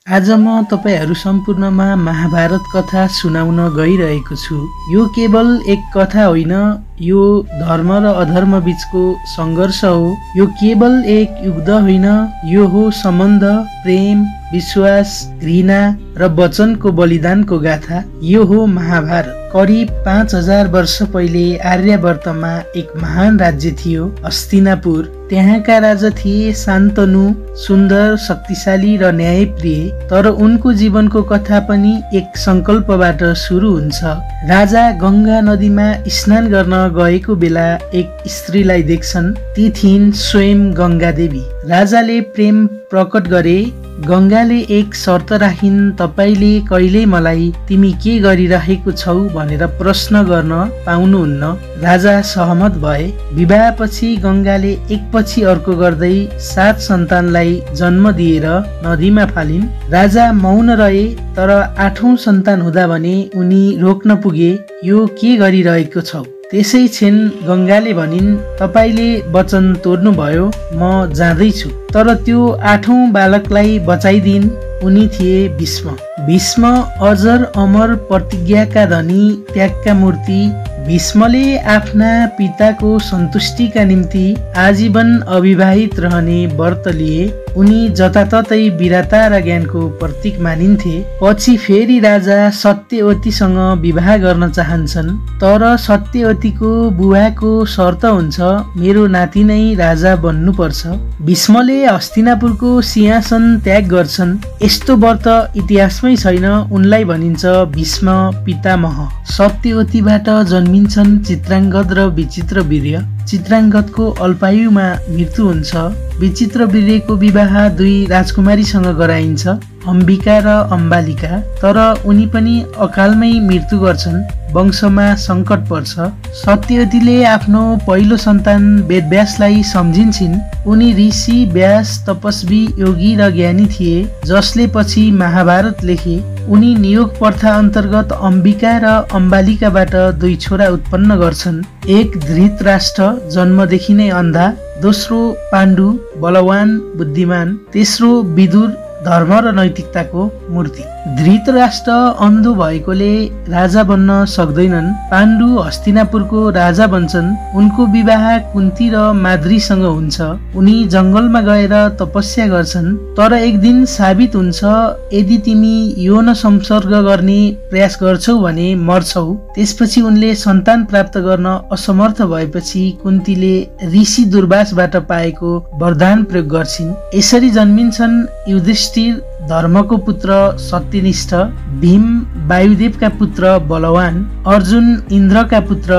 आज म तपाईहरू सम्पूर्णमा महाभारत कथा सुनाउन गइरहेको छु। यो केवल एक कथा होइन, यो धर्म र अधर्म बीचको सङ्घर्ष हो। यो केवल एक युद्ध होइन, यो हो सम्बन्ध, प्रेम, विश्वास, घृणा र वचनको बलिदानको गाथा। यो हो महाभारत। करिब 5000 वर्ष पहिले आर्यावर्तमा एक महान राज्य थियो, हस्तिनापुर। त्यहाँका राजा थिए शान्तनु, सुन्दर, शक्तिशाली र न्यायप्रिय। तर उनको जीवनको कथा पनि एक संकल्पबाट सुरु हुन्छ। राजा गंगा नदीमा स्नान गर्न गएको बेला एक स्त्रीलाई देख्छन्। ती थिइन् स्वयं गंगा देवी। राजाले प्रेम प्रकट गरे। गंगाले एक शर्त राखिन्, तपाईले कहिल्यै मलाई तिमी के गरिरहेको छौ भनेर प्रश्न गर्न पाउनुहुन्न। राजा सहमत भए। विवाहपछि गंगाले एकपछि अर्को गर्दै 7 सन्तानलाई जन्म दिएर नदीमा फालिन्। राजा मौन रहे, तर 8औं सन्तान हुँदा भने उनी रोक्न पुगे, यो के गरिरहेको छौ? त्यसै क्षण गंगाले भनिन्, तपाईले वचन तोड्नुभयो, म जाँदैछु। तर त्यो 8औं बालकलाई बचाइदिन्। उनी थिए भीष्म। भीष्म अजर अमर प्रतिज्ञाका धनी, त्यागका मूर्ति। भीष्मले आफ्ना पिताको सन्तुष्टिका निम्ति आजीवन अविवाहित रहने व्रत लिए। उनी जताततै वीरता र ज्ञानको प्रतीक मानिन्थे। पछि फेरि राजा सत्यवतीसँग विवाह गर्न चाहन्छन्, तर सत्यवतीको बुवाको शर्त हुन्छ, मेरो नाति नै राजा बन्नुपर्छ। भीष्मले हस्तिनापुरको सिंहासन त्याग गर्छन्। यस्तो व्रत इतिहासमै छैन। उनलाई भनिन्छ भीष्म पितामह। सत्यवतीबाट जन्मिन्छन् चित्राङ्गद र विचित्रवीर्य। चित्राङ्गदको अल्पायुमा मृत्यु हुन्छ। विचित्रवीर्यको विवाह 2 राजकुमारीसँग गराइन्छ, अम्बिका र अम्बालिका। तर उनी पनि अकालमै मृत्यु गर्छन्। वंशमा सङ्कट पर्छ। सत्यवतीले आफ्नो पहिलो सन्तान वेदव्यासलाई सम्झिन्छन्। उनी ऋषि व्यास तपस्वी, योगी र ज्ञानी थिए, जसले पछि महाभारत लेखे। उनी नियोग प्रथा अन्तर्गत अम्बिका र अम्बालिकाबाट 2 छोरा उत्पन्न गर्छन्। एक धृतराष्ट्र, जन्मदेखि नै अन्धा। दोस्रो पाण्डु, बलवान, बुद्धिमान। तेस्रो विदुर, धर्म र नैतिकताको मूर्ति। धृतराष्ट्र अन्धो भएकोले राजा बन्न सक्दैनन्। पाण्डु हस्तिनापुरको राजा बन्छन्। उनको विवाह कुन्ती र माद्रीसँग हुन्छ। उनी जंगलमा गएर तपस्या गर्छन्। तर एक दिन साबित हुन्छ, यदि तिमी यौन संसर्ग गर्ने प्रयास गर्छौ भने मर्छौ। त्यसपछि उनले सन्तान प्राप्त गर्न असमर्थ भएपछि कुन्तीले ऋषि दुर्वासबाट पाएको वरदान प्रयोग गर्छिन्। यसरी जन्मिन्छन् युधिष्ठिर, धर्मको पुत्र सत्यनिष्ठ। भीम वायुदेवका पुत्र बलवान। अर्जुन इन्द्रका पुत्र,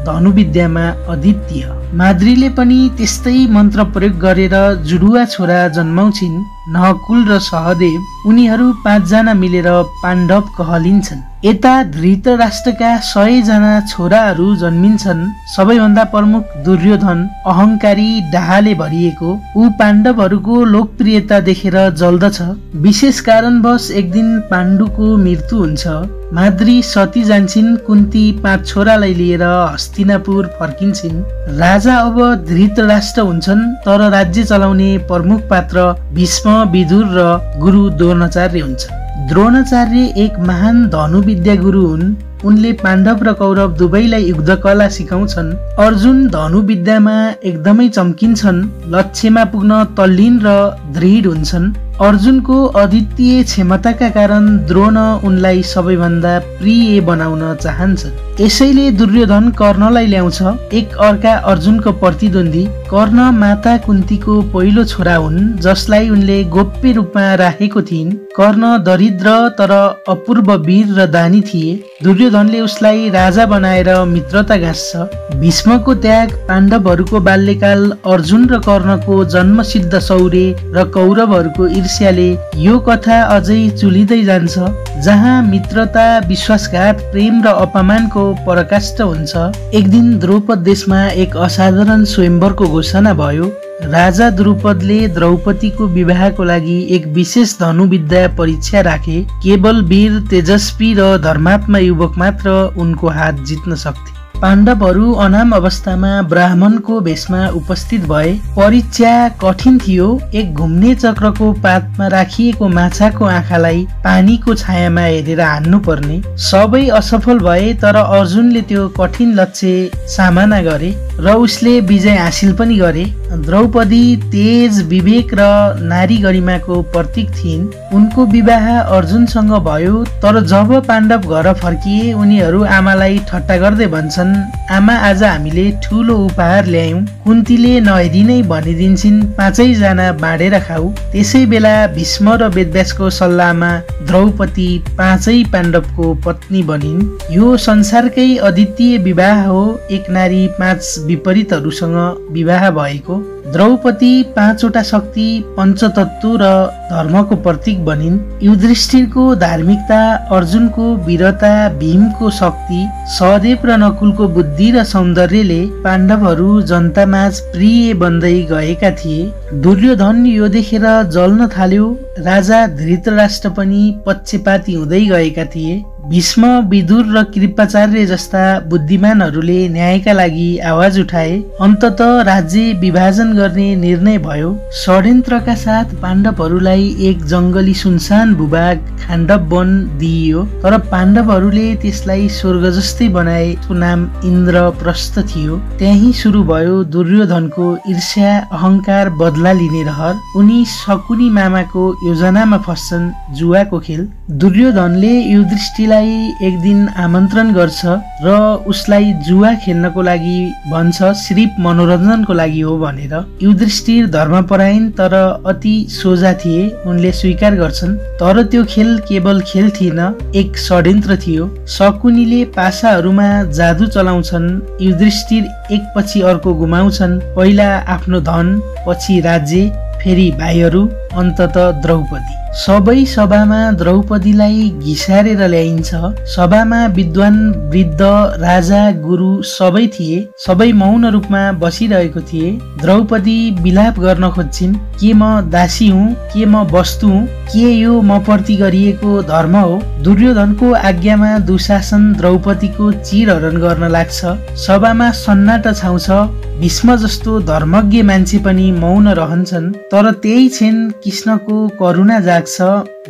धनुविद्यामा अद्वितीय। माद्रीले पनि त्यस्तै मन्त्र प्रयोग गरेर जुडुवा छोरा जन्माउँछिन्, नकुल र सहदेव। उनीहरू 5 जना मिलेर पाण्डव कहलिन्छन्। यता धृतराष्ट्रका 100 जना छोराहरू जन्मिन्छन्। सबैभन्दा प्रमुख दुर्योधन, अहंकारी, डाहाले भरिएको। ऊ पाण्डवहरूको लोकप्रियता देखेर जल्दछ। विशेष कारणवश एक दिन पाण्डुको मृत्यु हुन्छ। माद्री सती जान्छिन्। कुन्ती 5 छोरालाई लिएर हस्तिनापुर फर्किन्छन्। राजा अब धृतराष्ट्र हुन्छन्, तर राज्य चलाउने प्रमुख पात्र भीष्म, विदुर र गुरु द्रोणाचार्य हुन्छ। द्रोणाचार्य एक महान धनुविद्या गुरु हुन्। उनले पाण्डव र कौरव दुवैलाई युद्ध कला सिकाउँछन्। अर्जुन धनुविद्यामा एकदमै चम्किन्छन्। लक्ष्यमा पुग्न तल्लीन र दृढ हुन्छन्। अर्जुनको अद्वितीय क्षमताका कारण द्रोण उनलाई सबैभन्दा प्रिय बनाउन चाहन्छन्। यसैले दुर्योधन कर्णलाई ल्याउँछ, एक अर्का अर्जुनको प्रतिद्वन्दी। कर्ण माता कुन्तीको पहिलो छोरा हुन्, जसलाई उनले गोप्य रूपमा राखेको थिइन्। कर्ण दरिद्र तर अपूर्व वीर र दानी थिए। दुर्योधनले उसलाई राजा बनाएर मित्रता गाँस्छ। भीष्मको त्याग, पाण्डवहरूको बाल्यकाल, अर्जुन र कर्णको जन्मसिद्ध शौर्य र कौरवहरूको ईर्ष्याले यो कथा अझै चुलिँदै जान्छ। जहाँ मित्रता, विश्वासघात, प्रेम र अपमानको पराकाष्ठ हुन्छ। एक दिन द्रौपद देशमा एक असाधारण स्वयंवरको घोषणा भयो। राजा द्रुपदले द्रौपदीको विवाहको लागि एक विशेष धनुविद्या परीक्षा राखे। केवल वीर, तेजस्वी र धर्मात्मा युवक मात्र उनको हात जित्न सक्थे। पाण्डवहरू अनाम अवस्थामा ब्राह्मणको भेषमा उपस्थित भए। परीक्षा कठिन थियो। एक घुम्ने चक्रको पातमा राखिएको माछाको आँखालाई पानीको छायामा हेरेर हान्नु पर्ने। सबै असफल भए, तर अर्जुनले त्यो कठिन लक्ष्य सामना गरे र उसले विजय हासिल पनि गरे। द्रौपदी तेज, विवेक र नारी गरिमाको प्रतीक थिइन्। उनको विवाह अर्जुनसँग भयो, तर जब पाण्डव घर फर्किए उनीहरू आमालाई ठट्टा गर्दै भन्छन्, आमा आज हामीले ठुलो उपहार ल्यायौं। कुन्तीले नहेरी नै भनिदिन्छन्, 5 जना बाँडेर खाऊ। त्यसै बेला भीष्म र वेदव्यासको सल्लाहमा द्रौपदी 5 पाण्डवको पत्नी बनिन्। यो संसारकै अद्वितीय विवाह हो, एक नारी 5 विपरीतहरूसँग विवाह भएको। द्रौपदी 5वटा शक्ति, पञ्चतत्व र धर्मको प्रतीक बनिन्। युधिष्ठिरको धार्मिकता, अर्जुनको वीरता, भीमको शक्ति, सहदेव र नकुलको बुद्धि र सौन्दर्यले पाण्डवहरू जनतामाझ प्रिय बन्दै गएका थिए। दुर्योधन यो देखेर जल्न थाल्यो। राजा धृतराष्ट्र पनि पक्षपाती हुँदै गएका थिए। भीष्म, विदुर र कृपाचार्य जस्ता बुद्धिमानहरूले न्यायका लागि आवाज उठाए। अन्ततः राज्य विभाजन गर्ने निर्णय भयो। षड्यन्त्रका साथ पाण्डवहरूलाई एक जंगली सुनसान भूभाग खाण्डव वन दिइयो, तर पाण्डवहरूले त्यसलाई स्वर्ग जस्तै बनाए। त्यसको नाम इन्द्रप्रस्थ थियो। त्यही सुरु भयो दुर्योधनको ईर्ष्या, अहंकार, बदला लिने रहर। उनी शकुनी मामाको योजनामा फस्छन्, जुवाको खेल। दुर्योधनले युधिष्ठिरलाई एक दिन आमन्त्रण गर्छ र उसलाई जुवा खेल्नको लागि भन्छ, सिर्फ मनोरञ्जनको लागि हो भनेर। युधिष्ठिर धर्मपरायण तर अति सोझा थिए। उनले स्वीकार गर्छन्, तर त्यो खेल केवल खेल थिएन, एक षड्यन्त्र थियो। शकुनीले पासाहरूमा जादु चलाउँछन्। युधिष्ठिर एक पछि अर्को गुमाउँछन्। पहिला आफ्नो धन, पछि राज्य, फेरि भाइहरू, अन्ततः द्रौपदी। सबै सभामा द्रौपदीलाई घिसारेर ल्याइन्छ। सभामा विद्वान, वृद्ध, राजा, गुरु सबै थिए। सबै मौन रूपमा बसिरहेको थिए। द्रौपदी विलाप गर्न खोज्छिन्, के म दासी हुँ, के म वस्तु हुँ, के यो म प्रति गरिएको धर्म हो? दुर्योधनको आज्ञामा दुशासन द्रौपदीको चिरहरण गर्न लाग्छ। सभामा सन्नाटा छाउँछ। भीष्म जस्तो धर्मज्ञ मान्छे पनि मौन रहन्छन्। तर त्यही क्षण कृष्णको करुणा जाग्छ।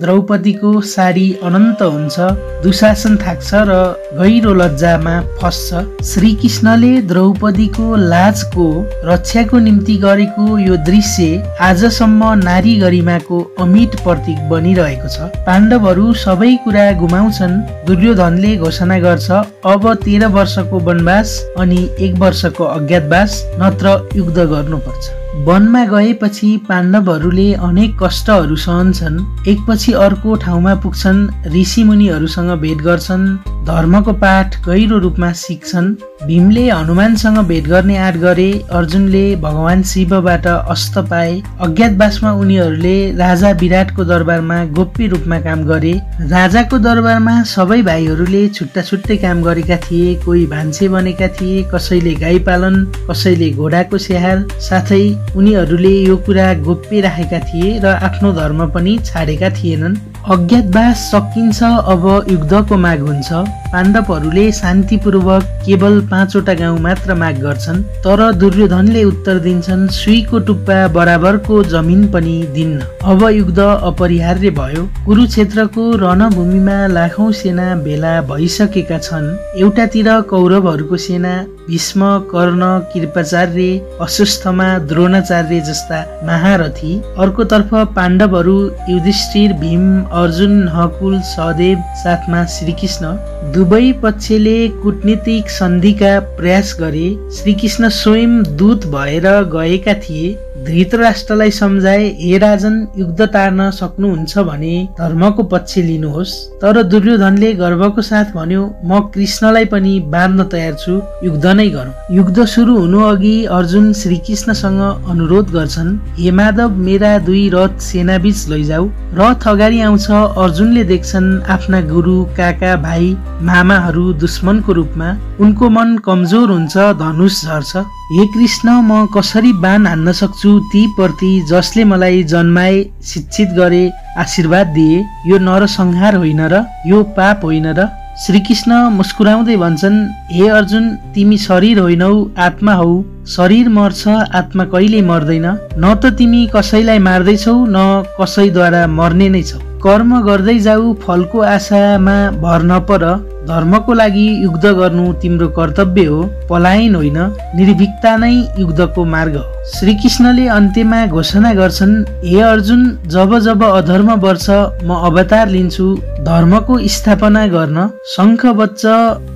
द्रौपदीको साडी अनन्त हुन्छ। दुशासन थाक्छ र गहिरो लज्जामा फस्छ। श्रीकृष्णले द्रौपदीको लाजको रक्षाको निम्ति गरेको यो दृश्य आजसम्म नारी गरिमाको अमिट प्रतीक बनिरहेको छ। पाण्डवहरू सबै कुरा गुमाउँछन्। दुर्योधनले घोषणा गर्छ, अब 13 वर्षको वनवास अनि 1 वर्षको अज्ञातवास, नत्र युद्ध गर्नुपर्छ। वनमा गएपछि पाण्डवहरूले अनेक कष्टहरू सहन्छन्। एकपछि अर्को ठाउँमा पुग्छन्, ऋषिमुनिहरूसँग भेट गर्छन्, धर्मको पाठ गहिरो रूपमा सिक्छन्। भीमले हनुमानसँग भेट गर्ने आँट गरे। अर्जुनले भगवान शिवबाट अस्त्र पाए। अज्ञातवासमा उनीहरूले राजा विराटको दरबारमा गोप्य रूपमा काम गरे। राजाको दरबारमा सबै भाइहरूले छुट्टा छुट्टै काम गरेका थिए। कोही भान्से बनेका थिए, कसैले गाई पालन, कसैले घोडाको स्याहार। साथै उनीहरूले यो कुरा गोप्य राखेका थिए र आफ्नो धर्म पनि छाडेका थिएनन्। अज्ञातवास सकिन्छ, अब युद्धको माग हुन्छ। पाण्डवहरूले शान्तिपूर्वक केवल 5वटा गाउँ मात्र माग गर्छन्, तर दुर्योधनले उत्तर दिन्छन्, सुईको टुप्पा बराबरको जमिन पनि दिन्न। अब युद्ध अपरिहार्य भयो। कुरुक्षेत्रको रणभूमिमा लाखौं सेना भेला भइसकेका छन्। एउटातिर कौरवहरूको सेना, भीष्म, कर्ण, कृपाचार्य, अश्वत्थामा, द्रोणाचार्य जस्ता महारथी। अर्कोतर्फ पाण्डवहरू युधिष्ठिर, भीम, अर्जुन, नकुल, सहदेव, साथमा श्रीकृष्ण। दुवै पक्षले कूटनीतिक सन्धिका प्रयास गरे। श्रीकृष्ण स्वयं दूत भएर गएका थिए। धृतराष्ट्रलाई सम्झाए, हे राजन, युद्ध टार्न सक्नुहुन्छ भने धर्मको पक्ष लिनुहोस्। तर दुर्योधनले गर्वको साथ भन्यो, म कृष्णलाई पनि बाँध्न तयार छु, युद्ध नै गरौँ। युद्ध सुरु हुनु अघि अर्जुन श्रीकृष्णसँग अनुरोध गर्छन्, हे माधव, मेरा 2 रथ सेनाबीच लैजाऊ। रथ अगाडि आउँछ। अर्जुनले देख्छन् आफ्ना गुरु, काका, भाइ, मामाहरू दुश्मनको रूपमा। उनको मन कमजोर हुन्छ, धनुष झर्छ। हे कृष्ण, म कसरी बाण हान्न सक्छु ती प्रति जसले मलाई जन्माए, शिक्षित गरे, आशीर्वाद दिए? यो नरसंहार होइन र? यो पाप होइन र? श्रीकृष्ण मुस्कुराउँदै भन्छन्, हे अर्जुन, तिमी शरीर होइनौ, आत्मा हौ। शरीर मर्छ, आत्मा कहिले मर्दैन। न त तिमी कसैलाई मार्दैछौ न कसैद्वारा मर्ने नै छौ। कर्म गर्दै जाऊ, फलको आशामा भर नपर। धर्मको लागि युद्ध गर्नु तिम्रो कर्तव्य हो, पलायन होइन। निर्भीकता नै युद्धको मार्ग हो। श्रीकृष्णले अन्त्यमा घोषणा गर्छन्, हे अर्जुन, जब जब अधर्म बढ्छ म अवतार लिन्छु धर्मको स्थापना गर्न। शङ्ख बज्छ,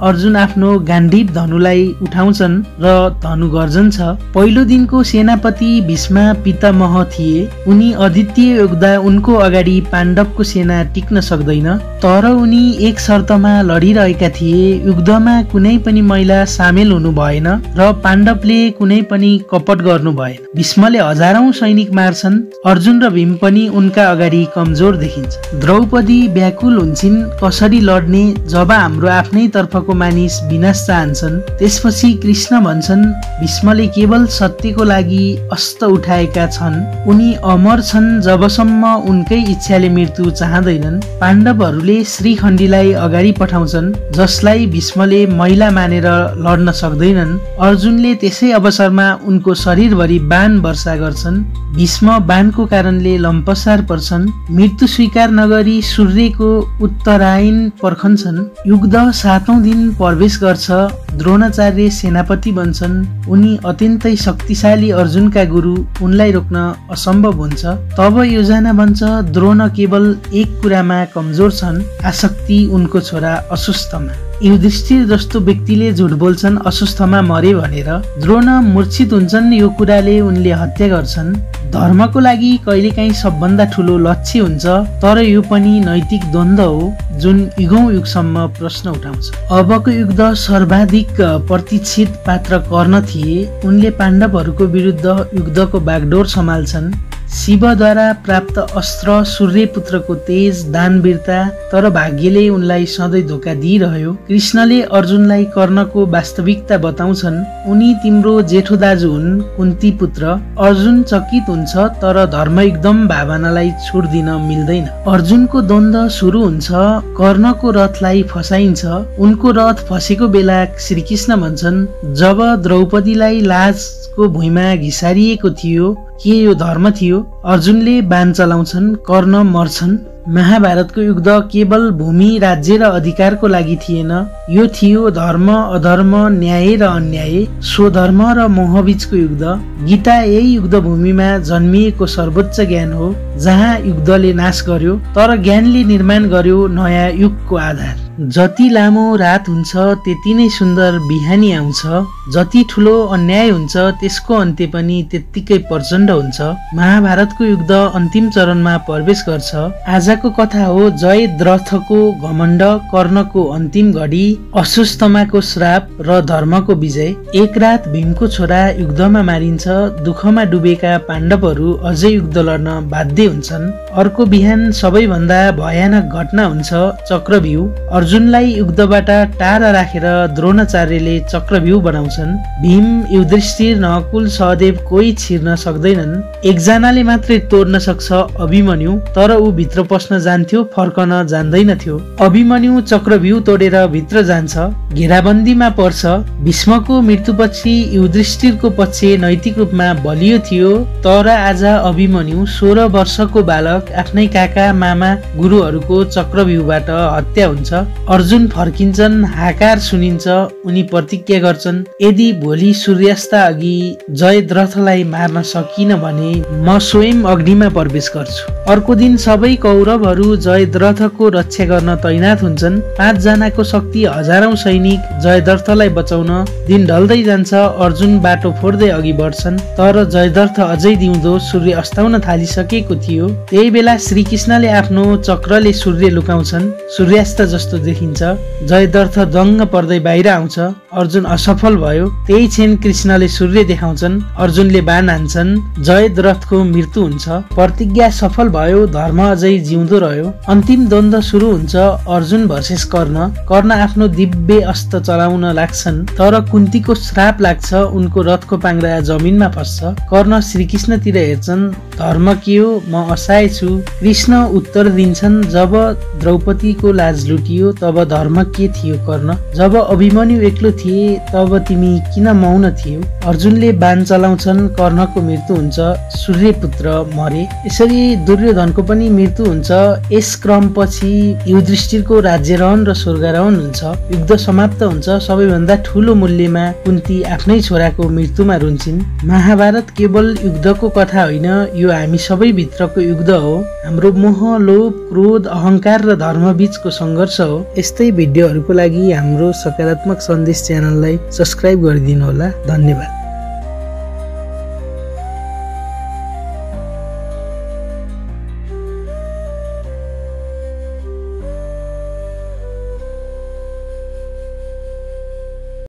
अर्जुन आफ्नो गाण्डीव धनुलाई उठाउँछन् र धनु गर्जन छ। पहिलो दिनको सेनापति भीष्म पितामह थिए। उनी अद्वितीय योद्धा, उनको अगाडि पाण्डवको सेना टिक्न सक्दैन। तर उनी एक शर्तमा लडिरहेका थिए, युद्धमा कुनै पनि महिला सामेल हुनु भएन र पाण्डवले कुनै पनि कपट गर्नु भएन। भीष्मले हजारौं सैनिक मार्छन्, अर्जुन र भीम पनि उनका अगाडि कमजोर देखिन्छ। द्रौपदी व्याकुल हुन्छन्, कसरी लड्ने जब हाम्रो आफ्नै तर्फको मानिस विनाश चाहन्छन्। त्यसपछि कृष्ण भन्छन्, भीष्मले केवल सत्यको लागि अस्त्र उठाएका छन्। उनी अमर छन् जबसम्म उनकै इच्छाले मृत्यु चाहँदैनन्। पाण्डवहरूले श्रीखण्डीलाई अगाडि पठाउँछन्, जसलाई भीष्मले महिला मानेर लड्न सक्दैनन्। अर्जुनले त्यसै अवसरमा उनको शरीरभरि बाण वर्षा गर्छन्। भीष्म बाणको कारणले लम्पसार पर्छन्। मृत्यु स्वीकार नगरी सूर्यको उत्तरायण पर्खन्छन्। युद्ध 7औं दिन प्रवेश गर्छ। द्रोणाचार्य सेनापति बन्छन्। उनी अत्यन्तै शक्तिशाली अर्जुनका गुरु, उनलाई रोक्न असम्भव हुन्छ। तब योजना बन्छ, द्रोण केवल एक कुरामा कमजोर छन्, आसक्ति उनको छोरा अश्वत्थामा। युधिष्ठिर जस्तो व्यक्तिले झुट बोल्छन् अश्वत्थामा मरे भनेर। द्रोण मूर्छित हुन्छन्, यो कुराले उनले हत्या गर्छन्। धर्मको लागि कहिलेकाहीँ सबभन्दा ठुलो लक्ष्य हुन्छ, तर यो पनि नैतिक द्वन्द्व हो जुन युगौं युगसम्म प्रश्न उठाउँछ। अबको युद्ध सर्वाधिक प्रतीक्षित पात्र कर्ण थिए। उनले पाण्डवहरूको विरुद्ध युद्धको बागडोर सम्हाल्छन्। शिवद्वारा प्राप्त अस्त्र, सूर्यपुत्रको तेज, दानवीरता, तर भाग्यले उनलाई सधैँ धोका दिइरह्यो। कृष्णले अर्जुनलाई कर्णको वास्तविकता बताउँछन्। उनी तिम्रो जेठो दाजु हुन्, कुन्ती पुत्र। अर्जुन चकित हुन्छ, तर धर्मयुक्तम भावनालाई छुट दिन मिल्दैन। अर्जुनको द्वन्द्व सुरु हुन्छ। कर्णको रथलाई फसाइन्छ। उनको रथ फसेको बेला श्रीकृष्ण भन्छन्, जब द्रौपदीलाई लाजको भुइँमा घिसारिएको थियो, के यो धर्म थियो? अर्जुनले बाण चलाउँछन्, कर्ण मर्छन्। महाभारतको युद्ध केवल भूमि, राज्य र अधिकारको लागि थिएन। यो थियो धर्म, अधर्म, न्याय र अन्याय, स्वधर्म र मोहबीचको युद्ध। गीता यही युद्ध भूमिमा जन्मिएको सर्वोच्च ज्ञान हो, जहाँ युद्धले नाश गर्यो तर ज्ञानले निर्माण गर्यो नयाँ युगको आधार। जति लामो रात हुन्छ त्यति नै सुन्दर बिहानी आउँछ। जति ठुलो अन्याय हुन्छ त्यसको अन्त्य पनि त्यत्तिकै प्रचण्ड हुन्छ। महाभारतको युद्ध अन्तिम चरणमा प्रवेश गर्छ। आजको कथा हो जयद्रथको घमण्ड, कर्णको अन्तिम घडी, अश्वत्थामाको श्राप र धर्मको विजय। एक रात भीमको छोरा युद्धमा मारिन्छ। दुःखमा डुबेका पाण्डवहरू अझै युद्ध लड्न बाध्य हुन्छन्। अर्को बिहान सबैभन्दा भयानक घटना हुन्छ, चक्रव्यूह। अर्जुनलाई युद्धबाट टाढा राखेर द्रोणाचार्यले चक्रव्यूह बनाउँछन्। भीम, युधिष्ठिर, नकुल, सहदेव कोही छिर्न सक्दैनन्। एकजनाले मात्रै तोड्न सक्छ, अभिमन्यु, तर ऊ भित्र पस्न जान्थ्यो, फर्कन जान्दैनथ्यो। अभिमन्यु चक्रव्यूह तोडेर भित्र जान्छ, घेराबन्दीमा पर्छ। भीष्मको मृत्युपछि युधिष्ठिरको पक्ष नैतिक रूपमा बलियो थियो, तर आज अभिमन्यु 16 वर्षको बालक आफ्नै काका, मामा, गुरुहरूको चक्रव्यूहबाट हत्या हुन्छ। अर्जुन फर्किन्छन्, हाकार सुनिन्छ। उनी प्रतिज्ञा गर्छन्, यदि भोलि सूर्यास्त अघि जयद्रथलाई मार्न सकिन भने म स्वयं अग्निमा प्रवेश गर्छु। अर्को दिन सबै कौरवहरू जयद्रथको रक्षा गर्न तैनात हुन्छन्। 5 जनाको शक्ति, हजारौं सैनिक जयद्रथलाई बचाउन। दिन ढल्दै जान्छ। अर्जुन बाटो फोड्दै अघि बढ्छन्, तर जयद्रथ अझै दिउँदो सूर्य अस्ताउन थालिसकेको थियो। त्यही बेला श्रीकृष्णले आफ्नो चक्रले सूर्य लुकाउँछन्। सूर्यास्त जस्तो देखिन्छ। जयद्रथ दङ्ग पर्दै बाहिर आउँछ। अर्जुन असफल भयो। त्यही क्षण कृष्णले सूर्य देखाउँछन्। अर्जुनले बाण हान्छन्। जयद्रथको मृत्यु हुन्छ। प्रतिज्ञा सफल भयो। धर्म अझै जिउँदो रह्यो। अन्तिम द्वन्द्व सुरु हुन्छ, अर्जुन भर्सेस कर्ण। कर्ण आफ्नो दिव्य अस्त्र चलाउन लाग्छन्, तर कुन्तीको श्राप लाग्छ। उनको रथको पाङ्ग्रा जमिनमा फस्छ। कर्ण श्रीकृष्णतिर हेर्छन्, धर्म के हो? म असहाय छु। छु। कृष्ण उत्तर दिन्छन्, जब द्रौपदीको लाज लुटियो तब धर्म के थियो गर्न? जब अभिमन्यु एक्लो थिए तब तिमी किन मौन थियौ? अर्जुनले बाण चलाउँछन्, कर्णको मृत्यु हुन्छ, सूर्यपुत्र मरे। यसरी दुर्योधनको पनि मृत्यु हुन्छ। यस क्रमपछि युधिष्ठिरको राज्यारोहण र स्वर्गारोहण हुन्छ। युद्ध समाप्त हुन्छ। सबैभन्दा ठूलो मूल्यमा कुन्ती आफ्नै छोराको मृत्युमा रुन्छिन्। महाभारत केवल युद्धको कथा होइन, यो हामी सबै भित्रको युद्ध हो। हाम्रो मोह, लोभ, क्रोध, अहंकार र धर्म बीचको संघर्ष हो। यस्तै भिडियोहरूको लागि हाम्रो सकारात्मक सन्देश च्यानललाई सब्स्क्राइब गरिदिनु होला। धन्यवाद।